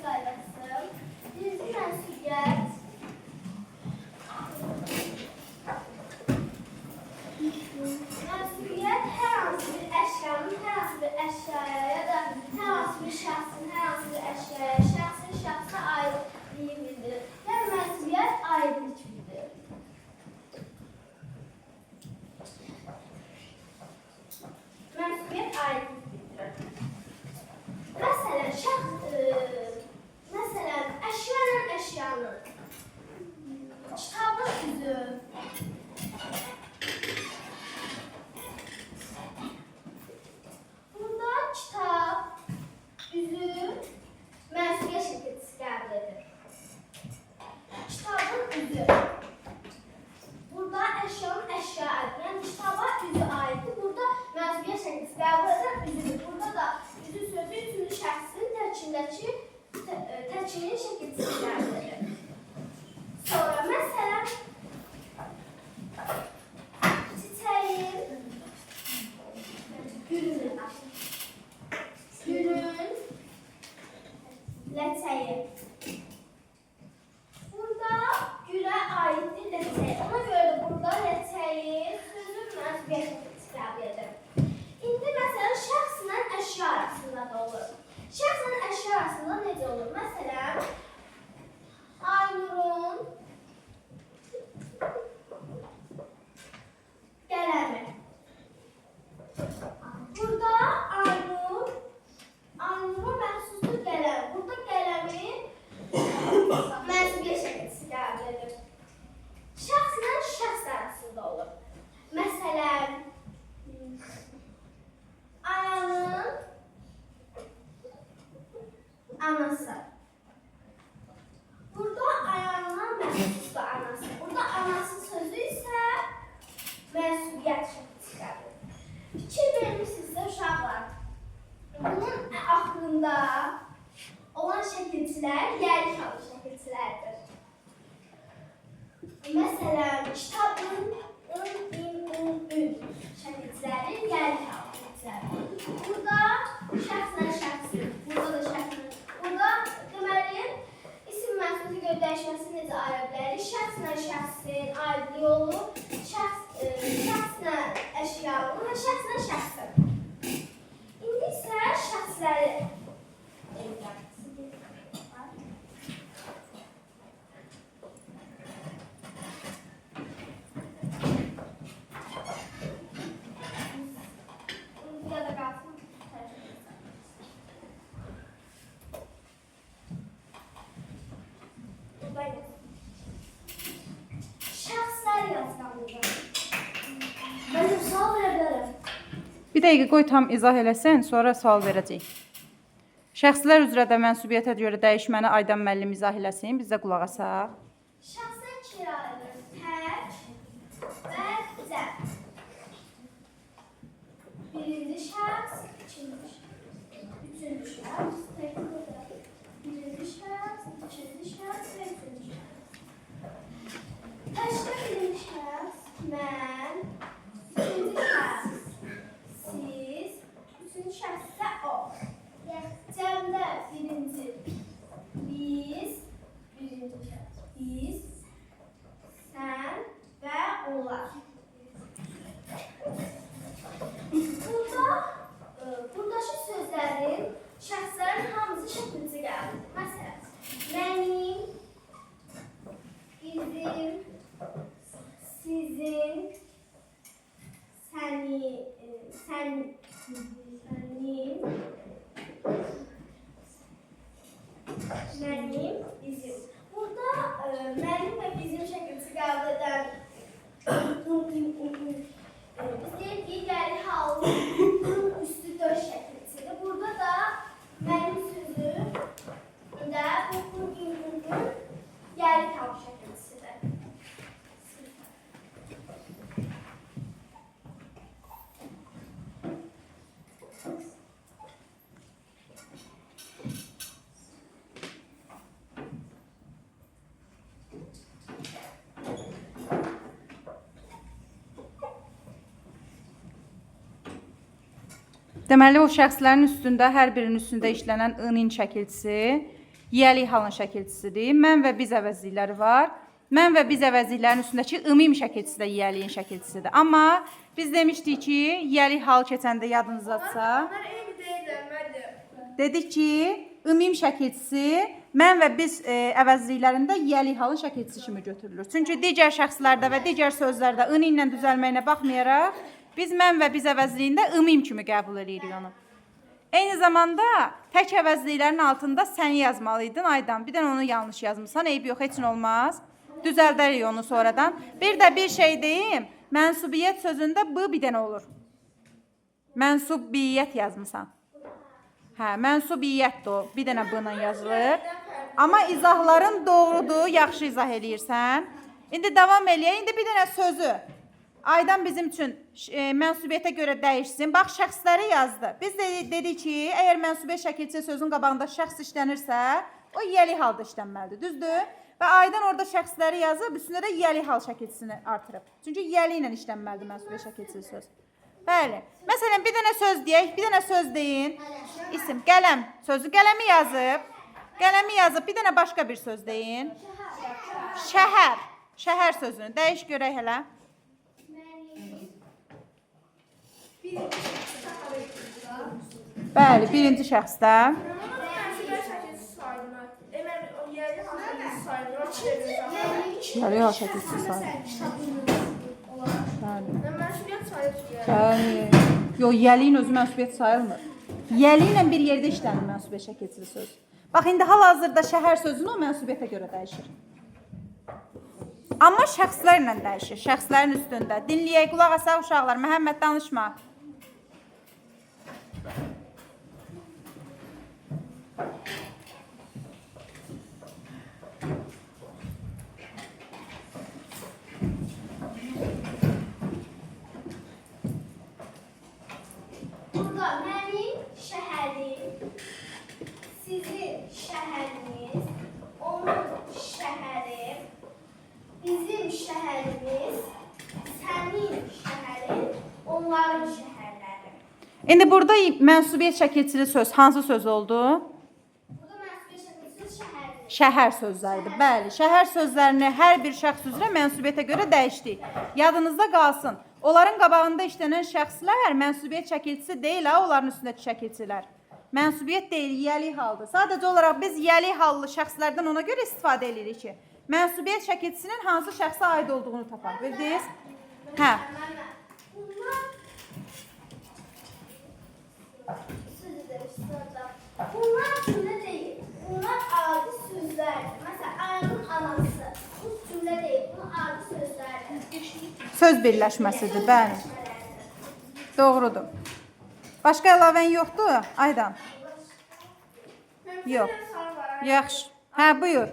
qaydası. Birinci mənsubiyyət. Mənsubiyyət hər hansı bir əşyanın, hər hansı bir əşyaya ya da hər hansı bir şəxsin, hər hansı bir əşyaya, şəxsin şəxsə aidliyi bildirir. Yəni mənsubiyyət aidlik bildirir. Mənsubiyyət aidlik bildirir. Məsələn, əşya ilə əşyanın, kitabın üzü, burada kitab, üzü mənsubiyyət şəkilçisi qəbul edir. Kitabın üzü. Burada əşyanın əşya aiddir. Yəni kitaba üzü aiddir. Burada mənsubiyyət şəkilçisi qəbul edən üzüdür. Burada da üzü sözü üçüncü şəxsin təkinin şəkilçisi qəbul edir. Sonra məsələn, çiçəyin, gülün, ləçəyi. Burada gülə aiddir ləçəyi. Ona görə də burada ləçəyi sözün mənsubiyyət şəkilçisi qəbul edir. İndi məsələn, şəxslə əşya arasında da olur. Şəxslə əşya arasında necə olur? Məsələn, Aynurun qələmi. Burada Aynurun məxsusdur qələm. Burada qələmi mənsubiyyət şəkilçisi qəbul edir. Şəxslə şəxs arasında olur. Məsələn, Ayanın anası. Burada Ayanına məxsusdur anası. Burada anası sözü isə mənsubiyyət şəkilçisi qəbul edir. Fikir vermişsinizsə uşaqlar. Bunun axırında olan şəkilçilər yerli hallı şəkilçilərdir. Məsələn, kitabın şəkilçiləri yerli hallı şəkilçilərdir. Burada şəxslə şəxsin, burada da şəxsin. Burada deməli, isim mənsubiyyəti görə dəyişməsi necə ayıra bilərik? Şəxslə şəxsin aidliyi olur, şəxslə əşya olur və şəxslə şəxsin. İndi isə şəxsləri şəxslər yazılır. Mən sual verə bilərəm. Bir dəqiqə qoy tam izah eləsin, sonra sual verəcəyik. Şəxslər üzrə də mənsubiyyətə görə dəyişməni Aydan müəllim izah eləsin, biz də qulaq asaq. Şəxsən iki ayrılır. Tək və cəm. Birinci şəxs, ikinci şəxs, üçüncü şəxs, birinci şəxs, ikinci şəxs və üçüncü şəxs. Təkdə birinci şəxs, mən, ikinci şəxs, siz, üçüncü şəxs isə o. Cəmdə birinci, biz, birinci şəxs, biz, sən və onlar. Buradakı sözlərin, şəxslərin hamısı şəkilçi qəbul edir. Məsələn, mənim, bizim, sizin, sənin, mənim, bizim. Burada mənim və bizim şəkilçi qəbul edən biz deyək ki, gəri hallı üstü dörd şəkilçidir. Burada da mənim sözü də bu gəri hallı şəkilçisidir. Deməli, o şəxslərin üstündə, hər birinin üstündə işlənən ın-in şəkilçisi Yiyəlik halın şəkilçisidir. Mən və biz əvəzlikləri var. Mən və biz əvəzliklərinin üstündəki ımim şəkilçisi də yiyəliyin şəkilçisidir. Amma biz demişdik ki, yiyəlik hal keçəndə yadınızdadsa, Onlar eyni deyirlər, müəllim. dedik ki, ımim şəkilçisi mən və biz əvəzliklərində yiyəlik halın şəkilçisi kimi götürülür. Çünki digər şəxslərdə və digər sözlərdə ın ilə düzəlməyinə baxmayaraq, biz mən və biz əvəzliyində ımim kimi qəbul edirik onu. Eyni zamanda tək əvəzliklərin altında sən yazmalıydın Aydan. Bir dənə onu yanlış yazmışsan, eyb yox, heç nə olmaz. Düzəldərik onu sonradan. Bir də bir şey deyim, mənsubiyyət sözündə b bir dənə olur. Mənsubiyyət yazmısan. Hə, mənsubiyyətdir o, bir dənə b ilə yazılır. Amma izahların doğrudur, yaxşı izah eləyirsən. İndi davam eləyək, indi bir dənə sözü. Aydan bizim üçün mənsubiyyətə görə dəyişsin. Bax, şəxsləri yazdı. Biz dedik ki, əgər mənsubiyyət şəkilçisi sözün qabağında şəxs işlənirsə, o yiyəlik halda işlənməlidir, düzdür? Və Aydan orada şəxsləri yazıb, üstündə də yiyəlik hal şəkilçisini artırıb. Çünki yiyəlik ilə işlənməlidir mənsubiyyət şəkilçisi söz. Bəli. Məsələn, bir dənə söz deyək, bir dənə söz deyin. İsim, qələm, sözü qələmi yazıb. Qələmi yazıb, bir dənə başqa bir söz deyin. Şəhər. Şəhər sözünü dəyiş görək hələ. Bəli, birinci şəxsdə. Yiyəlik hal şəkilçisi sayılır. Bəli. Yox, yiyəliyin özü mənsubiyyət sayılmır. Yiyəliklə bir yerdə işlənir mənsubiyyət şəkilçisi söz. Bax, indi hal-hazırda şəhər sözünü o mənsubiyyətə görə dəyişir. Amma şəxslərlə dəyişir, şəxslərin üstündə. Dinləyək, qulaq asaq uşaqlar, Məhəmməd danışma. Burada mənim şəhərim, sizin şəhəriniz, onun şəhəri, bizim şəhərimiz, sənin şəhərin, onların şəhərləri. İndi burada mənsubiyyət şəkilçili söz hansı söz oldu? Burada mənsubiyyət şəkilçisi şəhərdir. Şəhər sözləridir. Bəli, şəhər sözlərini hər bir şəxs üzrə mənsubiyyətə görə dəyişdik. Yadınızda qalsın. Onların qabağında işlənən şəxslər mənsubiyyət şəkilçisi deyil, onların üstündəki şəkilçilər. Mənsubiyyət deyil, yiyəlik haldır. Sadəcə olaraq biz yiyəlik hallı şəxslərdən ona görə istifadə edirik ki, mənsubiyyət şəkilçisinin hansı şəxsə aid olduğunu tapaq. Bildiniz? Hə. Bunlar cümlə deyil. Bunlar adi sözlərdir. Məsələn, ayının anası. Bu cümlə deyil. Bunlar adi sözlərdir. Söz birləşməsidir, bəli. Doğrudur. Başqa əlavən yoxdur, Aydan? Yox. Yaxşı. Hə, buyur.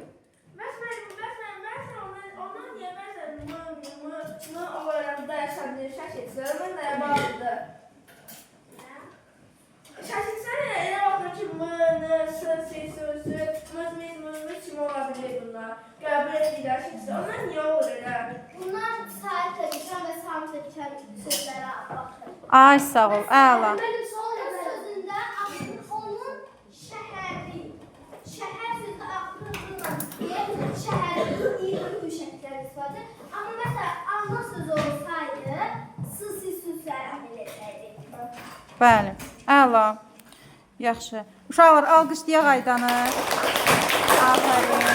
Bunlar saat təkrar və saat təkrar sözlərə baxır. Ay, sağ ol, əla. Mənim son sözündə onun şəhəri, şəhər sözü axırında deyə şəhərin iyirmi şəkillər istifadə. Amma məsələn, ana sözü olsaydı, sız-siz sözlər əməl edəcəkdik. Bəli, əla. Yaxşı. Uşaqlar, alqışlayaq Aydanı. Afərin.